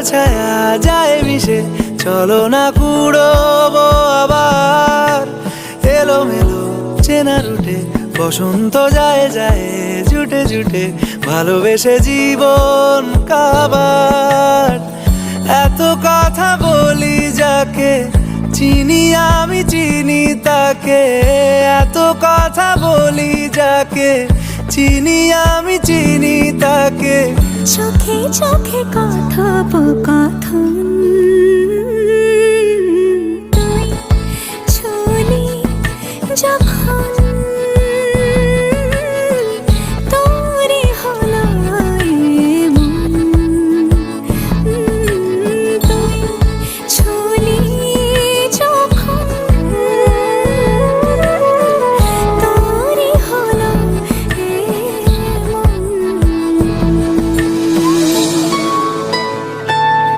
ছায়া যায় মিশে, চলো না কুড়োবো আবার এলোমেলো চেনা রুটে। বসন্ত যায় যায় জুটে জুটে, ভালোবেসে জীবন কাবার। এত কথা বলি যাকে চিনি আমি চিনি তাকে, এত কথা বলি যাকে চিনি আমি চিনি তাকে। চোখে চোখে কথোপকথন